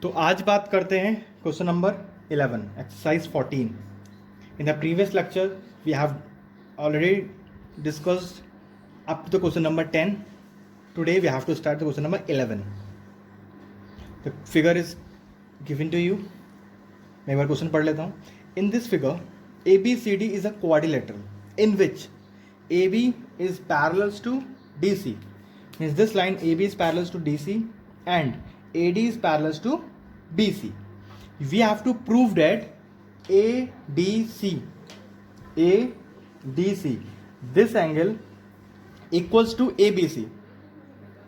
तो आज बात करते हैं question number 11 exercise 14. In the previous lecture we have already discussed up to the question number 10. Today we have to start the question number 11. The figure is given to you. मैं एक बार question पढ़ लेता हूँ. In this figure ABCD is a quadrilateral in which AB is parallel to DC. Means this line AB is parallel to DC and AD is parallel to BC. We have to prove that ADC this angle equals to ABC.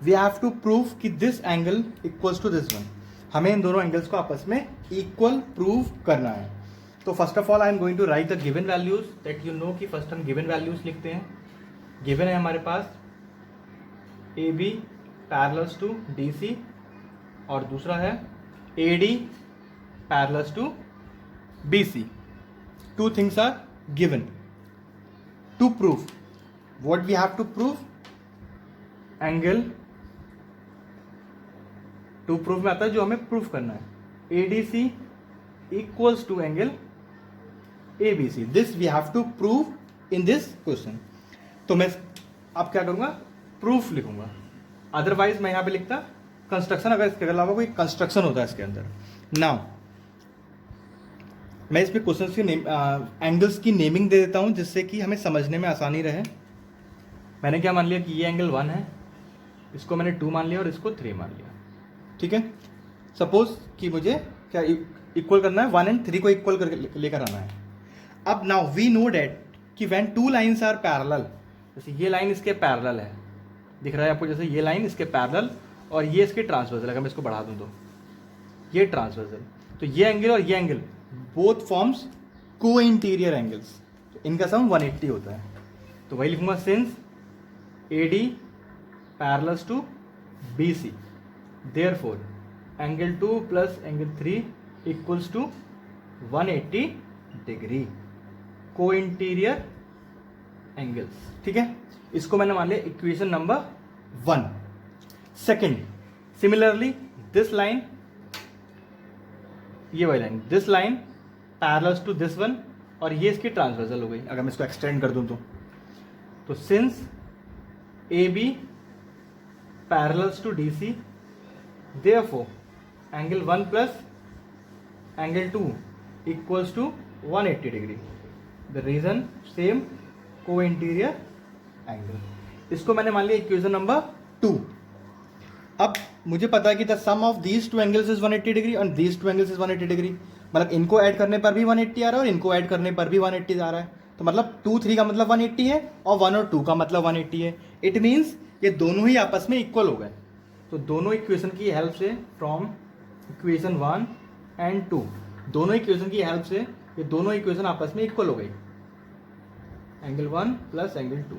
We have to prove कि this angle equals to this one. हमें इन दोनों angles को आपस में equal prove करना है. तो first of all I am going to write the given values that you know कि फर्स्ट हम गिवन वैल्यूज लिखते हैं. गिवन है हमारे पास AB पैरेलल्स टू DC और दूसरा है AD parallels to BC. Two things are given. To prove what we have to prove angle. To prove में आता है जो हमें प्रूव करना है ADC equals to angle ABC. This we have to prove in this question. तो मैं अब क्या करूंगा, प्रूफ लिखूंगा. अदरवाइज मैं यहां पे लिखता कंस्ट्रक्शन. अगर इसके अलावा कोई कंस्ट्रक्शन होता है इसके अंदर. नाउ मैं इसमें क्वेश्चन की एंगल्स की नेमिंग दे देता हूं जिससे कि हमें समझने में आसानी रहे. मैंने क्या मान लिया कि ये एंगल 1 है, इसको मैंने 2 मान लिया और इसको 3 मान लिया. ठीक है. सपोज कि मुझे क्या इक्वल करना है, 1 एंड 3 को इक्वल करके लेकर आना है. अब नाउ वी नो डेट कि when two lines are parallel, जैसे ये लाइन इसके पैरेलल है, दिख रहा है आपको, जैसे ये लाइन इसके पैरेलल और ये इसके ट्रांसवर्सल. अगर मैं इसको बढ़ा दूं तो ये ट्रांसवर्सल, तो ये एंगल और ये angle both forms co interior angles. तो इनका सम 180 होता है. तो वही लिखूंगा since AD parallels to BC therefore angle 2 plus angle 3 equals to 180 degree co interior angles. ठीक है. इसको मैंने मान लिया equation number 1. Second, similarly this line, ये वाली line, this line parallels to this one और ये इसकी ट्रांसवर्सल हो गई. अगर मैं इसको एक्सटेंड कर दूं तो since AB parallels to DC therefore angle 1 plus angle 2 equals to 180 degree. The reason same co interior angle. इसको मैंने मान लिया इक्वेशन नंबर 2. अब मुझे पता है कि the sum of these two angles is 180 degree और these two angles is 180 degree. मतलब इनको ऐड करने पर भी 180 आ रहा है और इनको ऐड करने पर भी 180 आ रहा है. तो मतलब 2 3 का मतलब 180 है और 1 और 2 का मतलब 180 है. इट मीन्स ये दोनों ही आपस में इक्वल हो गए. तो दोनों इक्वेशन की हेल्प से, फ्रॉम इक्वेशन 1 एंड 2, दोनों इक्वेशन की हेल्प से ये दोनों इक्वेशन आपस में इक्वल हो गई. एंगल 1 प्लस एंगल 2,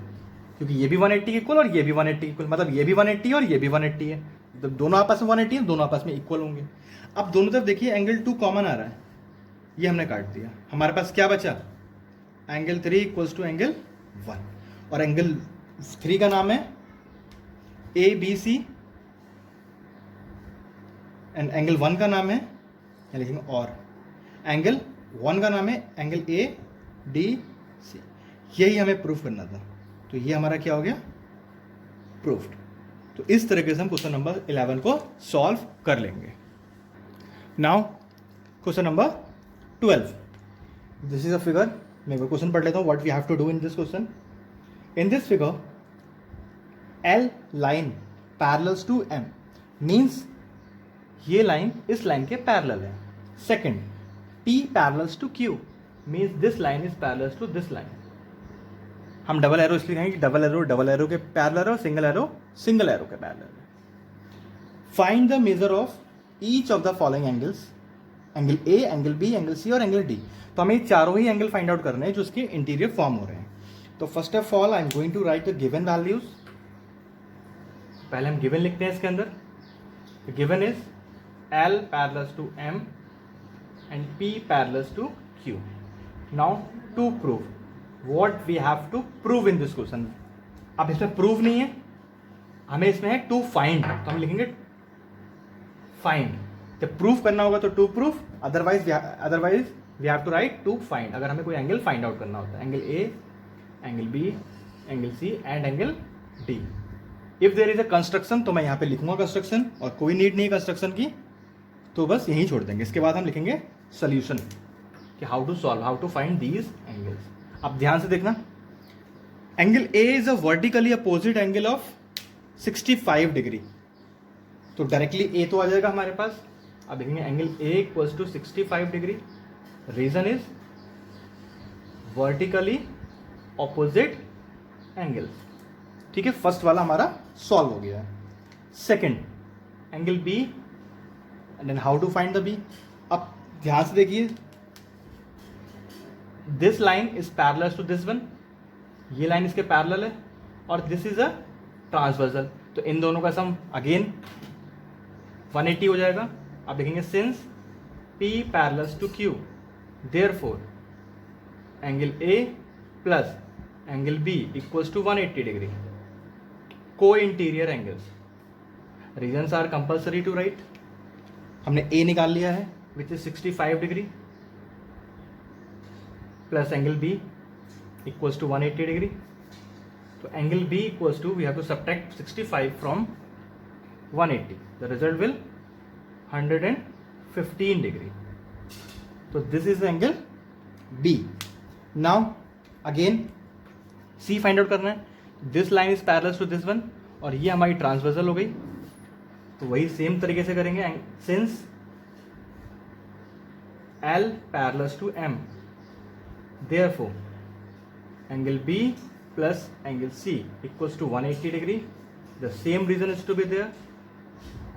क्योंकि ये भी 180 इक्वल और ये भी 180 इक्वल, मतलब ये भी 180 और ये भी 180 है. तो दोनों आपस में 180 है, दोनों आपस में इक्वल होंगे. अब दोनों तरफ देखिए एंगल 2 कॉमन आ रहा है, ये हमने काट दिया. हमारे पास क्या बचा, एंगल 3 इक्वल्स टू एंगल 1. और एंगल 3 का नाम है ABC एंड एंगल 1 का नाम है, लिखेंगे और एंगल 1 का नाम है एंगल ADC. यही हमें प्रूफ करना था. तो ये हमारा क्या हो गया, प्रूफ्ड. तो इस तरीके से हम क्वेश्चन नंबर 11 को सॉल्व कर लेंगे. Now question number 12. This is a figure. मैं वो क्वेश्चन पढ़ लेता हूँ. What we have to do in this question. In this figure L line parallels to M means ये लाइन इस लाइन के पैरेलल है. Second, P parallels to Q means this line is parallels to this line. हम double arrow इसलिए कहेंगे कि double arrow के parallel है और सिंगल एरो के पैरेलल है. Find the measure of each of the following angles. Angle A, angle B, angle C और एंगल D. तो हमें चारों ही एंगल फाइंड आउट करने हैं जो उसके इंटीरियर फॉर्म हो रहे हैं. तो first of all I am going to write the given values. पहले हम गिवन लिखते हैं इसके अंदर. Given is L parallels to M and P parallels to Q. Now to prove what we have to prove in this question. अब इसमें prove नहीं है, हमें इसमें है टू फाइंड. तो हम लिखेंगे फाइंड. जब प्रूफ करना होगा तो to proof, otherwise we have to write to find, अगर हमें कोई एंगल फाइंड आउट करना होता है, angle A, angle B, angle C and angle D. If there is a construction तो मैं यहाँ पे लिखूंगा कंस्ट्रक्शन, और कोई नीड नहीं कंस्ट्रक्शन की तो बस यहीं छोड़ देंगे। इसके बाद हम लिखेंगे सोल्यूशन कि how to solve, how to find these angles. अब ध्यान से देखना, angle A is a vertically opposite angle of 65 degree, तो डायरेक्टली ए तो आ जाएगा हमारे पास। अब देखेंगे angle A equals to 65 degree, reason is vertically opposite angles. ठीक है, फर्स्ट वाला हमारा सॉल्व हो गया है। Second, angle B, and then how to find the B. अब ध्यान से देखिए, this line is parallel to this one, ये लाइन इसके पैरेलल है, और दिस इज अ ट्रांसवर्सल, तो इन दोनों का सम अगेन 180 हो जाएगा। अब देखेंगे since P parallel to Q, therefore angle A plus angle B equals to 180 degree, co interior angles. Reasons are compulsory to write. हमने A निकाल लिया है which is 65 degree plus angle B equals to 180 degree, तो angle B equals to we have to subtract 65 from 180, the result will 115 degree, तो this is angle B। Now again C find out करना है, this line is parallel to this one, और ये हमारी transversal हो गई, तो वही सेम तरीके से करेंगे। Since L parallel to M, therefore angle B plus angle C equals to 180 degree, the same reason is to be there,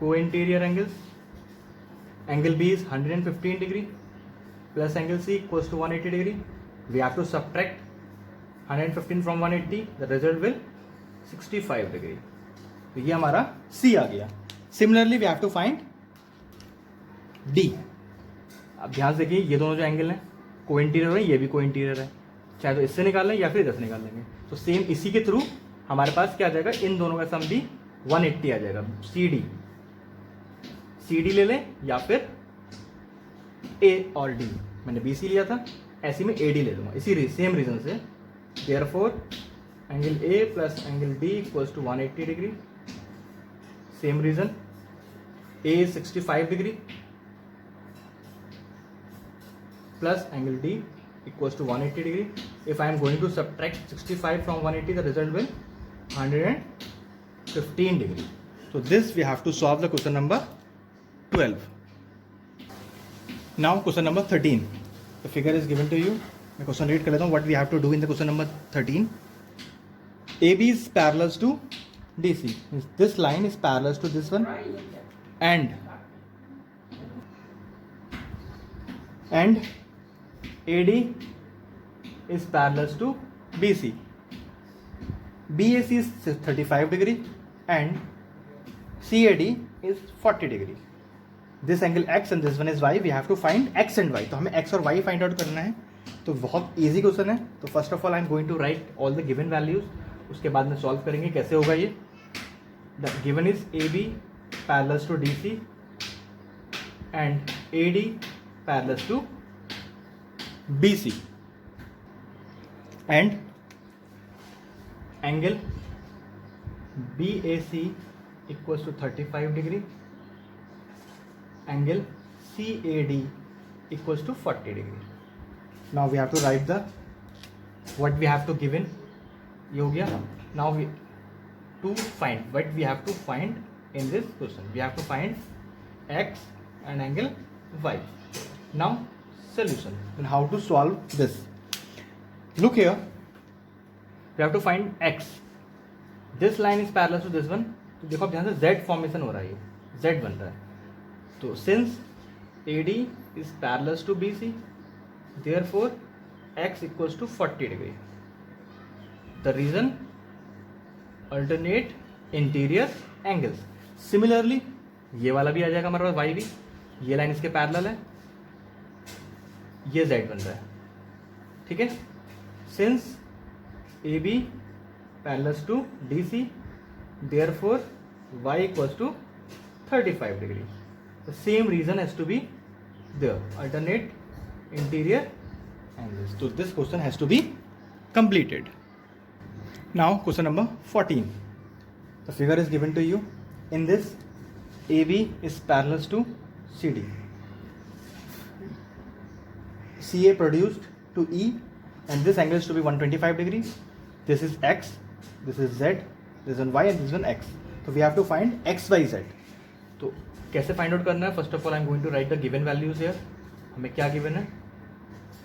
co-interior angles. Angle B is 115 degree plus angle C equals to 180 degree, we have to subtract 115 from 180, the result will 65 degree, तो ये हमारा C आ गया। Similarly we have to find D। अब ध्यान से देखिए, ये दोनों जो एंगल हैं को इंटीरियर है, ये भी को इंटीरियर है, चाहे तो इससे निकाल लें या फिर इधर से निकाल लेंगे, तो सेम इसी के थ्रू हमारे पास क्या आ जाएगा, इन दोनों का सम भी 180 आ जाएगा। सी डी ले लें या फिर ए और डी, मैंने बी सी लिया था, ऐसे में ए डी ले लूँगा इसी सेम रीजन से। Therefore angle A plus angle D equals to 180 degree, same reason, A 65 degree plus angle D equals to 180 degree. If I am going to subtract 65 from 180, the result will 115 degree. So this we have to solve the question number 12. Now question number 13. The figure is given to you. मैं question read कर लेता हूँ. What we have to do in the question number 13. AB is parallel to DC. This line is parallel to this one, and AD is parallel to BC. BAC is 35 degree and CAD is 40 degree. This angle X and this one is Y. We have to find X and Y. तो हमें X और Y find out करना है, तो बहुत easy question है। तो first of all I am going to write all the given values, उसके बाद में सॉल्व करेंगे। कैसे होगा ये? The given is AB parallel to DC and AD parallel to BC, and angle BAC equals to 35 degree, angle CAD equals to 40 degree. Now we have to write the what we have to given. ये हो गया. Now we to find what we have to find in this question. We have to find X and angle Y. Now solution. Then how to solve this? Look here. We have to find X. This line is parallel to this one. तो देखो अब ध्यान से Z formation हो रहा है, Z बन रहा है. तो since AD is parallel to BC, therefore X equals to 40 degree. The reason alternate interior angles. Similarly ये वाला भी आ जाएगा हमारे पास Y भी, ये लाइन इसके पैरेलल है, ये Z बन रहा है. ठीक है. Since AB parallel to DC, therefore Y equals to 35 degree. the same reason has to be there, alternate interior angles. So this question has to be completed. Now question number 14. The figure is given to you. In this, AB is parallel to CD. CA produced to E, and this angle is to be 125 degree. This is X, this is Z, this is Y, and this is an X. So we have to find X, Y, Z. तो कैसे find out करना है? First of all I am going to write the given values here. हमें क्या given है?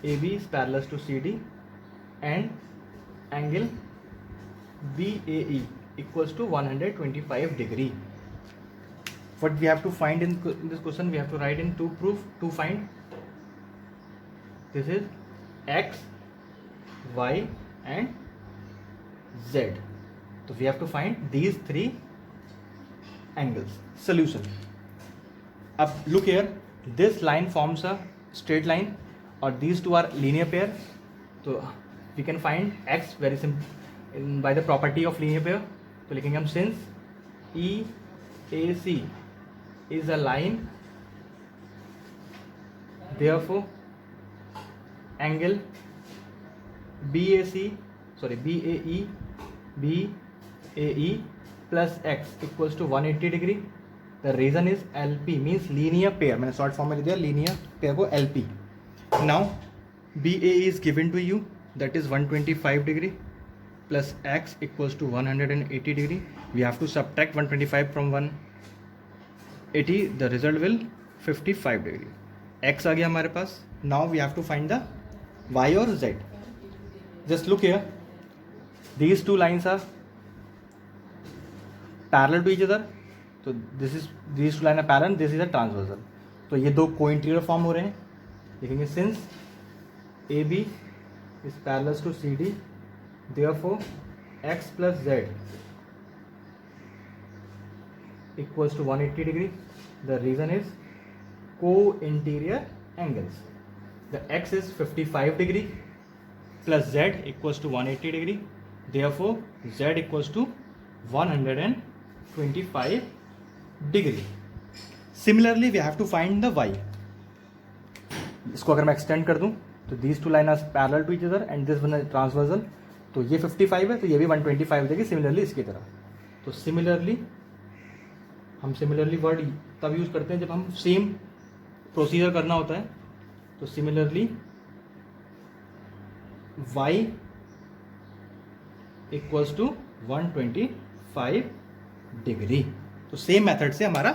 AB is parallel to CD and angle BAE equals to 125 degree. What we have to find in this question, we have to write in two proof to find. This is X, Y and Z. So we have to find these three angles. Solution. अब look here, this line forms a straight line or these two are linear pair. So we can find X very simple by the property of linear pair. तो लिखेंगे हम since EAC is a line, therefore angle BAE plus X equals to 180 degree. The reason is LP means linear pair. मैंने short form में दिया linear pair को LP. Now BAE is given to you, that is 125 degree plus X equals to 180 degree. We have to subtract 125 from 180. The result will 55 degree. X आ गया हमारे पास. Now we have to find the Y or Z. Just look here. These two lines are parallel to each other. तो these two lines are parallel. This is a transversal. तो ये दो co-interior form हो रहे हैं. लिखेंगे since AB is parallel to CD, therefore X plus Z equals to 180 degree. The reason is co-interior angles. The X is 55 degree plus Z equals to 180 degree. Therefore Z equals to 125 degree. Similarly we have to find the Y. इसको अगर मैं extend कर दूं तो these two lines are parallel to each other and this one is transversal. तो ये 55 है तो ये भी 125 देगी. सिमिलरली इसकी तरह. तो हम सिमिलरली वर्ड तब यूज करते हैं जब हम सेम प्रोसीजर करना होता है. तो similarly y equals to 125 degree. तो सेम मेथड से हमारा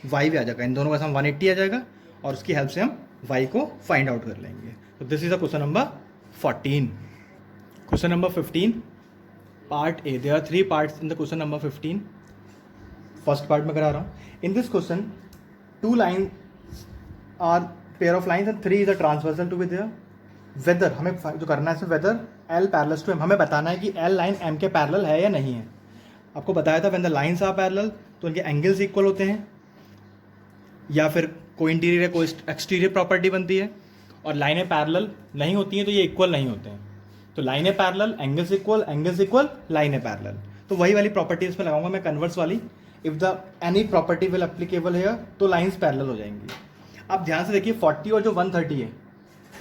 y भी आ जाएगा. इन दोनों का सम 180 आ जाएगा और उसकी हेल्प से हम y को फाइंड आउट कर लेंगे. तो this is a question number 14. Question number 15 part A. There are 3 parts in the question number 15. First part में करा रहा हूँ. In this question 2 lines are pair of lines and 3 is a transversal to be there. Whether हमें जो करना है whether L parallel to M. हमें बताना है कि L लाइन M के पैरेलल है या नहीं है. आपको बताया था when the lines are parallel तो उनके एंगल्स इक्वल होते हैं या फिर कोई इंटीरियर या कोई एक्सटीरियर प्रॉपर्टी बनती है. और लाइनें पैरेलल नहीं होती हैं तो ये इक्वल नहीं होते हैं. तो लाइनें पैरेलल, एंगल्स इक्वल, लाइनें पैरेलल. तो वही वाली प्रॉपर्टी इसमें लगाऊंगा मैं कन्वर्स वाली. If the any property will applicable है तो लाइन्स पैरेलल हो जाएंगी. अब ध्यान से देखिए 40 और जो 130 है.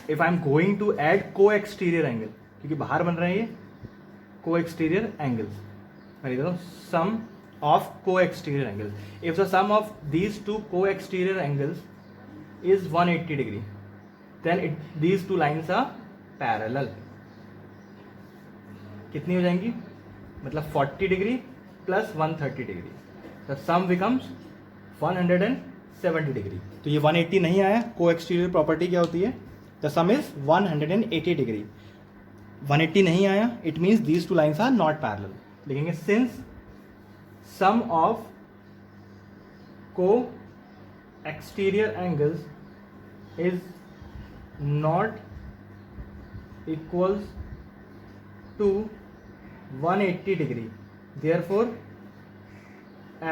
If I am going to add co exterior angle, क्योंकि बाहर बन रहे हैं ये को एक्सटीरियर एंगल्स. मैं लिख देता हूँ सम of co-exterior angles. If the sum of these two co-exterior angles is 180 degree, then these two lines are parallel. कितनी हो जाएंगी? मतलब 40 degree plus 130 degree. The sum becomes 170 degree. तो ये 180 नहीं आया. co-exterior प्रॉपर्टी क्या होती है? The sum is 180 degree. 180 नहीं आया. It means these two lines are not parallel. लिखेंगे since sum of co-exterior angles is not equals to 180 degree. Therefore,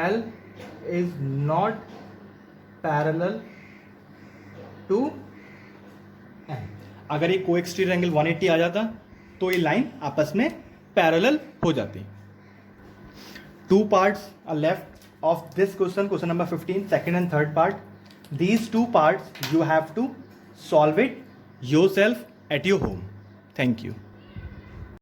L is not parallel to M. अगर ये co-exterior angle 180 आ जाता तो ये line आपस में पैरेलल हो जाती. 2 parts are left of this question number 15, second and third part. these two parts you have to solve it yourself at your home. Thank you.